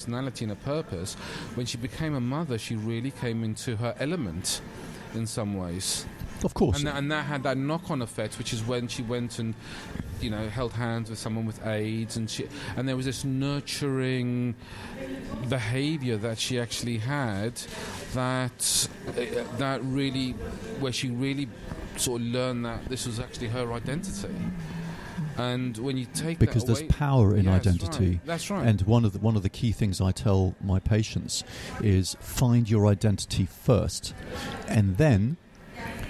personality and a purpose. When she became a mother, she really came into her element in some ways. Of course. And that had that knock-on effect, which is when she went and, held hands with someone with AIDS, and there was this nurturing behaviour that she actually had that really, where she really sort of learned that this was actually her identity. And when you take because that away, there's power in identity. That's right. And one of the key things I tell my patients is find your identity first, and then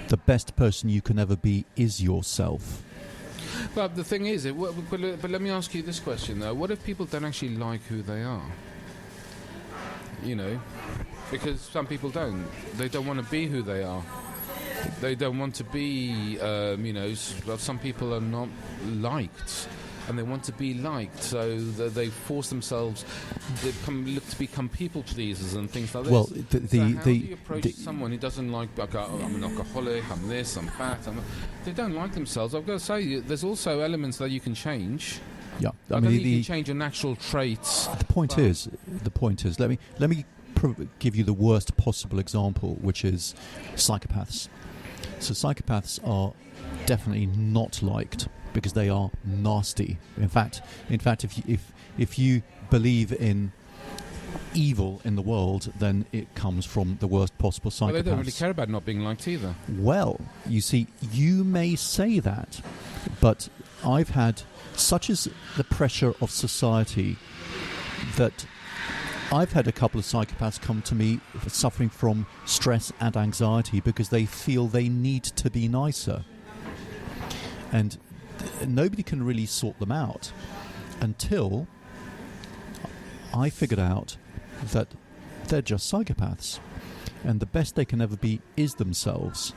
the best person you can ever be is yourself. But the thing is, but let me ask you this question though: what if people don't actually like who they are? Because some people don't. They don't want to be who they are. They don't want to be, some people are not liked, and they want to be liked, so they force themselves, look to become people pleasers and things like this. Well, how do you approach someone who doesn't like, I'm an alcoholic, I'm this, I'm fat, they don't like themselves. I've got to say, there's also elements that you can change. Yeah, I mean, you can change your natural traits. The point is, let me give you the worst possible example, which is psychopaths. So psychopaths are definitely not liked because they are nasty. In fact, if you believe in evil in the world, then it comes from the worst possible psychopaths. Well, they don't really care about not being liked either. Well, you see, you may say that, but I've had, such is the pressure of society, that I've had a couple of psychopaths come to me suffering from stress and anxiety because they feel they need to be nicer. And nobody can really sort them out until I figured out that they're just psychopaths. And the best they can ever be is themselves.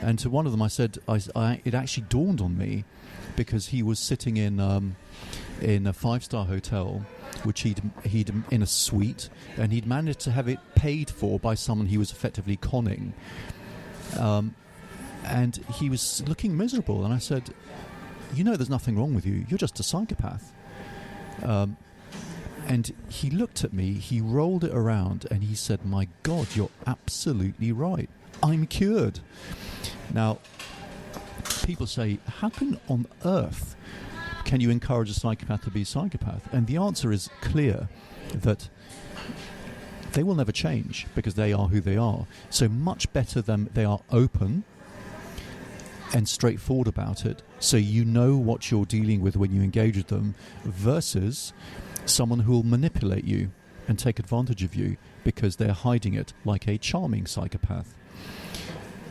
And to one of them I said, it actually dawned on me, because he was sitting in a 5-star hotel, which he'd in a suite, and he'd managed to have it paid for by someone he was effectively conning, and he was looking miserable. And I said, there's nothing wrong with you, you're just a psychopath. And he looked at me, he rolled it around, and he said, my God, you're absolutely right, I'm cured. Now, people say, how on earth can you encourage a psychopath to be a psychopath? And the answer is clear, that they will never change because they are who they are. So much better than they are open and straightforward about it, so you know what you're dealing with when you engage with them, versus someone who will manipulate you and take advantage of you because they're hiding it, like a charming psychopath.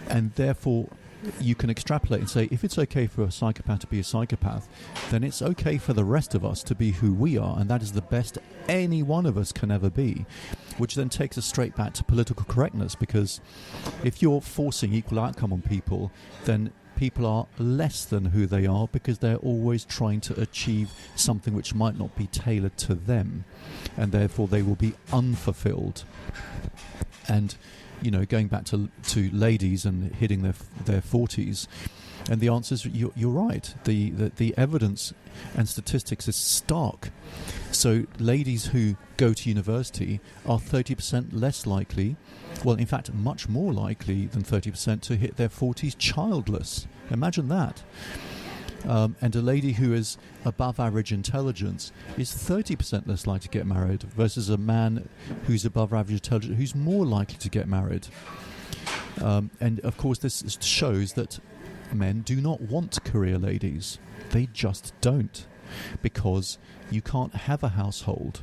And therefore, you can extrapolate and say, if it's okay for a psychopath to be a psychopath, then it's okay for the rest of us to be who we are, and that is the best any one of us can ever be. Which then takes us straight back to political correctness, because if you're forcing equal outcome on people, then people are less than who they are because they're always trying to achieve something which might not be tailored to them, and therefore they will be unfulfilled. And going back to ladies and hitting their 40s, and the answer is you're right. The evidence and statistics is stark. So ladies who go to university are 30% less likely, well, in fact, much more likely than 30% to hit their 40s childless. Imagine that. And a lady who is above average intelligence is 30% less likely to get married, versus a man who's above average intelligence who's more likely to get married. And of course this shows that men do not want career ladies. They just don't, because you can't have a household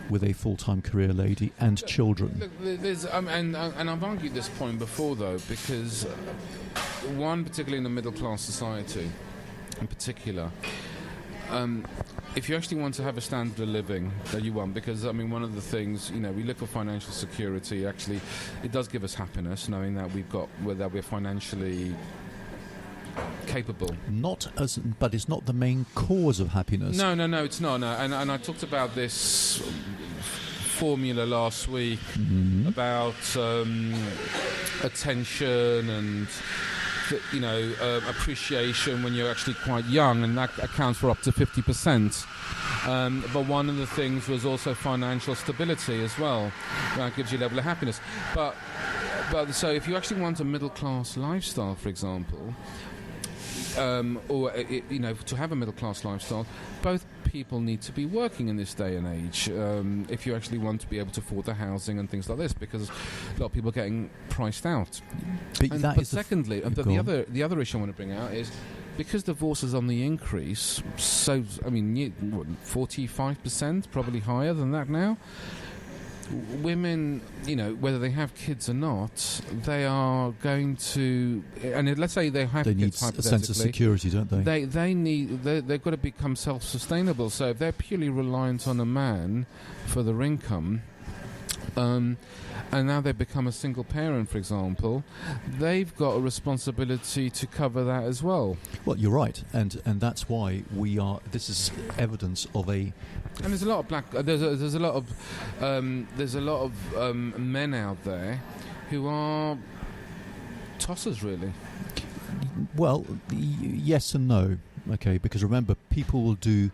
with a full-time career lady and children. Look, and I've argued this point before, though, because one, particularly in the middle-class society in particular, if you actually want to have a standard of living that you want, because one of the things, we look for financial security. Actually, it does give us happiness knowing that we're financially capable. But it's not the main cause of happiness. No, it's not. No. And I talked about this formula last week, about attention and appreciation when you're actually quite young, and that accounts for up to 50%. But one of the things was also financial stability as well. That gives you a level of happiness. But so if you actually want a middle class lifestyle, for example, to have a middle class lifestyle, both people need to be working in this day and age. If you actually want to be able to afford the housing and things like this, because a lot of people are getting priced out. But secondly, the other issue I want to bring out is, because divorce is on the increase, so 45%, probably higher than that now. Women, whether they have kids or not, they are going to, and let's say they have they kids, need a sense of security, don't they? They've got to become self-sustainable. So if they're purely reliant on a man for their income, and now they become a single parent, for example, they've got a responsibility to cover that as well. Well, you're right, and that's why this is evidence of a. And there's a lot of there's a lot of men out there who are tossers, really. Well, yes and no. Okay, because remember, people will do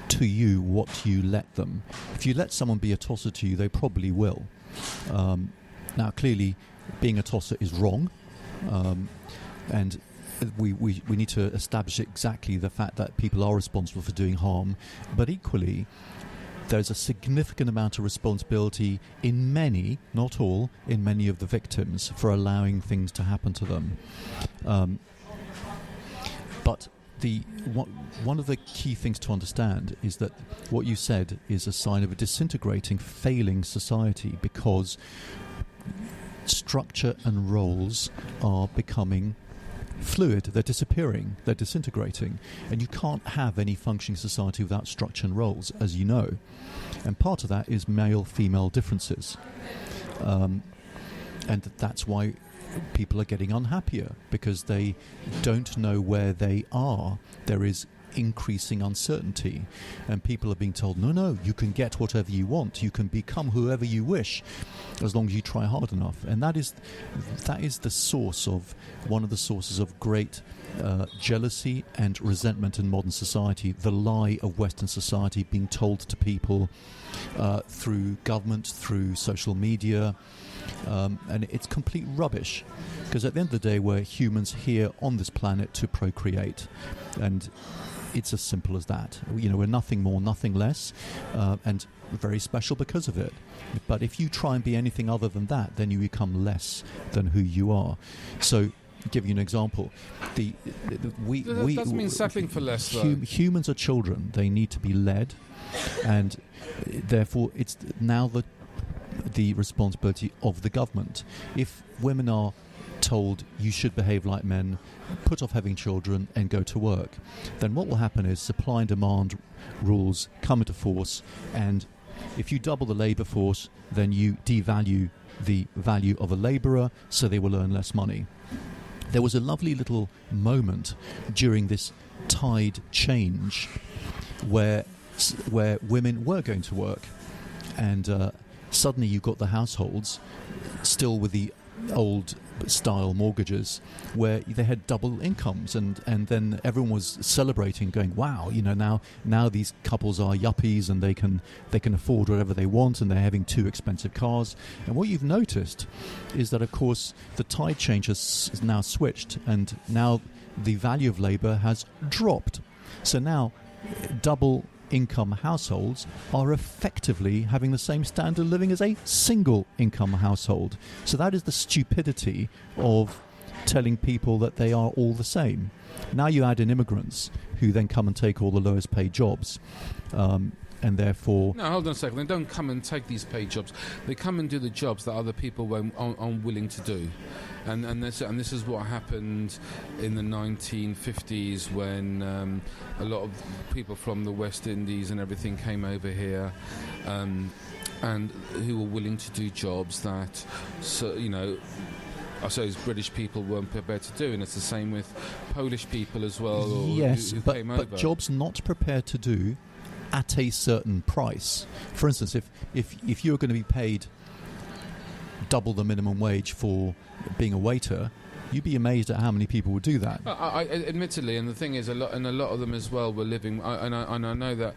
to you what you let them. If you let someone be a tosser to you, they probably will. Now, clearly, being a tosser is wrong, and we need to establish exactly the fact that people are responsible for doing harm, but equally, there's a significant amount of responsibility in many, not all, in many of the victims for allowing things to happen to them. But one of the key things to understand is that what you said is a sign of a disintegrating, failing society, because structure and roles are becoming fluid, they're disappearing, they're disintegrating, and you can't have any functioning society without structure and roles, as you know. And part of that is male-female differences. And that's why people are getting unhappier, because they don't know where they are. There is increasing uncertainty, and people are being told, no, you can get whatever you want, you can become whoever you wish as long as you try hard enough. And that is the source of one of the sources of great jealousy and resentment in modern society, the lie of Western society being told to people through government, through social media, and it's complete rubbish, because at the end of the day, we're humans here on this planet to procreate, and it's as simple as that. We're nothing more, nothing less, and very special because of it. But if you try and be anything other than that, then you become less than who you are. So, to give you an example, that doesn't mean settling for less, though. Humans are children. They need to be led, and therefore it's now the responsibility of the government. If women are told you should behave like men, put off having children and go to work, then what will happen is supply and demand rules come into force, and if you double the labour force, then you devalue the value of a labourer, so they will earn less money. There was a lovely little moment during this tide change where women were going to work, and suddenly you got the households still with the old style mortgages where they had double incomes, and then everyone was celebrating, going, wow, now these couples are yuppies and they can afford whatever they want, and they're having 2 expensive cars. And what you've noticed is that, of course, the tide change has now switched, and now the value of labour has dropped. So now double income households are effectively having the same standard of living as a single income household. So that is the stupidity of telling people that they are all the same. Now you add in immigrants who then come and take all the lowest paid jobs, and therefore... No, hold on a second. They don't come and take these paid jobs. They come and do the jobs that other people were unwilling to do. And this is what happened in the 1950s when a lot of people from the West Indies and everything came over here, and who were willing to do jobs that, I suppose British people weren't prepared to do, and it's the same with Polish people as well. Yes, who came over. But jobs not prepared to do at a certain price. For instance, if you're going to be paid double the minimum wage for being a waiter, You'd be amazed at how many people would do that. Admittedly, and the thing is, a lot of them as well were living. And I know that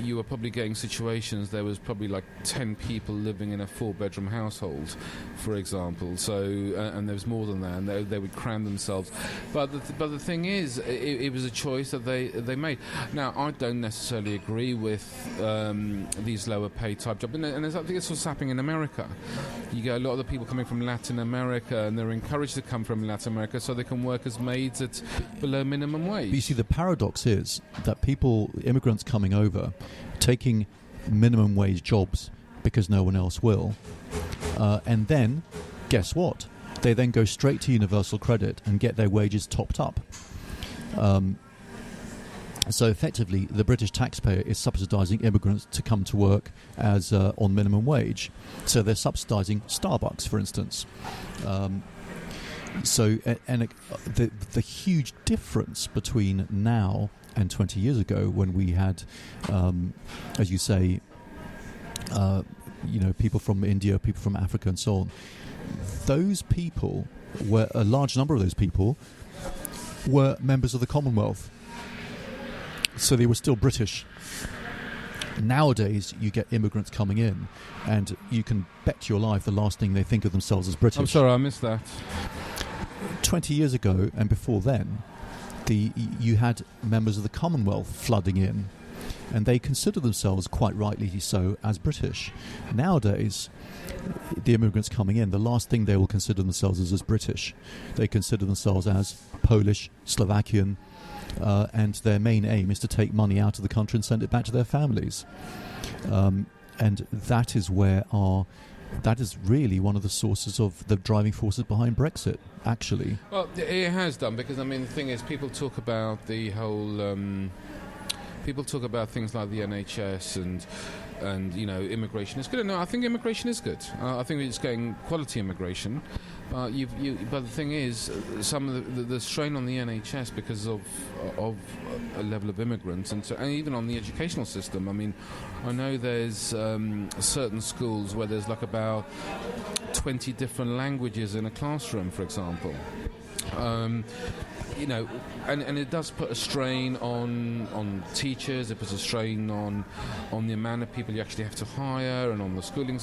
you were probably getting situations. There was probably like 10 people living in a 4-bedroom household, for example. So, and there was more than that, and they would cram themselves. But the thing is, it was a choice that they made. Now, I don't necessarily agree with these lower paid type jobs, and I think it's what's happening in America. You get a lot of the people coming from Latin America, and they're encouraged to come from Latin America so they can work as maids at below minimum wage. But you see, the paradox is that immigrants coming over, taking minimum wage jobs because no one else will, and then, guess what? They then go straight to universal credit and get their wages topped up. So effectively, the British taxpayer is subsidising immigrants to come to work as on minimum wage. So they're subsidising Starbucks, for instance. The huge difference between now and 20 years ago, when we had, as you say, people from India, people from Africa, and so on. Those people a large number of those people were members of the Commonwealth, so they were still British. Nowadays, you get immigrants coming in, and you can bet your life the last thing they think of themselves as British. I'm sorry, I missed that. 20 years ago and before then, you had members of the Commonwealth flooding in, and they consider themselves, quite rightly so, as British. Nowadays, the immigrants coming in, the last thing they will consider themselves as British. They consider themselves as Polish, Slovakian, and their main aim is to take money out of the country and send it back to their families. And that is that is really one of the sources of the driving forces behind Brexit, actually. Well, it has done, because, I mean, the thing is, people talk about the whole... people talk about things like the NHS and immigration is good. No, I think immigration is good. I think it's getting quality immigration. But the thing is, some of the strain on the NHS because of a level of immigrants, and even on the educational system. I mean, I know there's certain schools where there's like about 20 different languages in a classroom, for example. And it does put a strain on teachers. It puts a strain on the amount of people you actually have to hire, and on the schooling.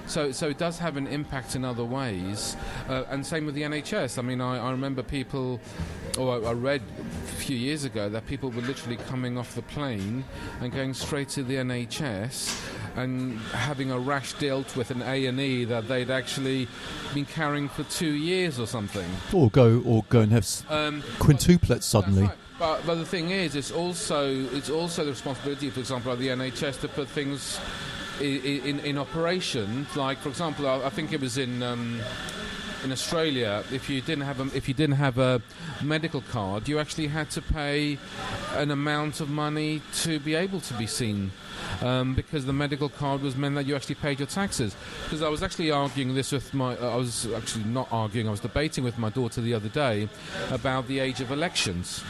So it does have an impact in other ways. And same with the NHS. I mean, I remember people, I read a few years ago that people were literally coming off the plane and going straight to the NHS and having a rash dealt with an A&E that they'd actually been carrying for 2 years or something. Or go and have quintuplets suddenly. Right. But the thing is, it's also the responsibility, for example, of the NHS to put things in operation. Like, for example, I think it was in Australia, if you didn't have a medical card, you actually had to pay an amount of money to be able to be seen, because the medical card meant that you actually paid your taxes. Because I was actually arguing this with I was debating with my daughter the other day about the age of elections,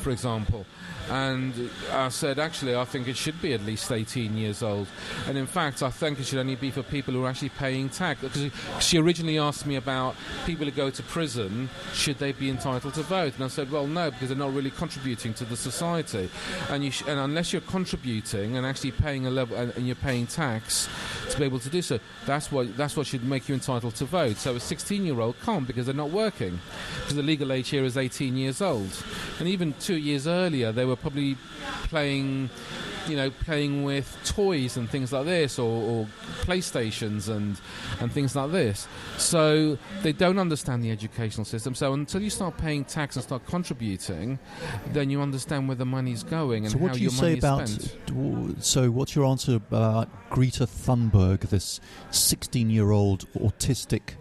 for example. And I said, actually, I think it should be at least 18 years old. And in fact, I think it should only be for people who are actually paying tax. Because she originally asked me about people who go to prison, should they be entitled to vote? And I said, well, no, because they're not really contributing to the society. And unless you're contributing and actually paying a level, and you're paying tax to be able to do so, that's what should make you entitled to vote. So a 16-year-old can't, because they're not working. Because the legal age here is 18 years old. And even 2 years earlier, they were probably playing with toys and things like this, or PlayStations and things like this. So they don't understand the educational system. So until you start paying tax and start contributing, then you understand where the money's going and so how your money is spent. So what's your answer about Greta Thunberg, this 16-year-old autistic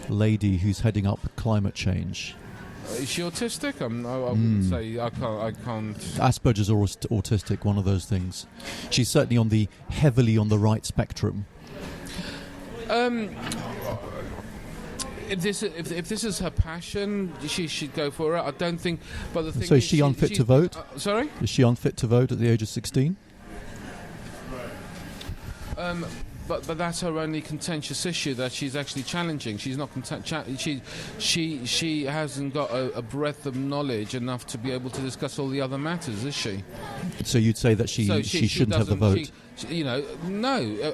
lady who's heading up climate change? Is she autistic? I wouldn't say. I can't. Asperger's or autistic, one of those things. She's certainly heavily on the right spectrum. If this is her passion, she should go for it. I don't think. But the thing so is she unfit to vote? Sorry? Is she unfit to vote at the age of 16? but that's her only contentious issue that she's actually challenging. She's not she hasn't got a breadth of knowledge enough to be able to discuss all the other matters, is she? So you'd say that she shouldn't have the vote? No.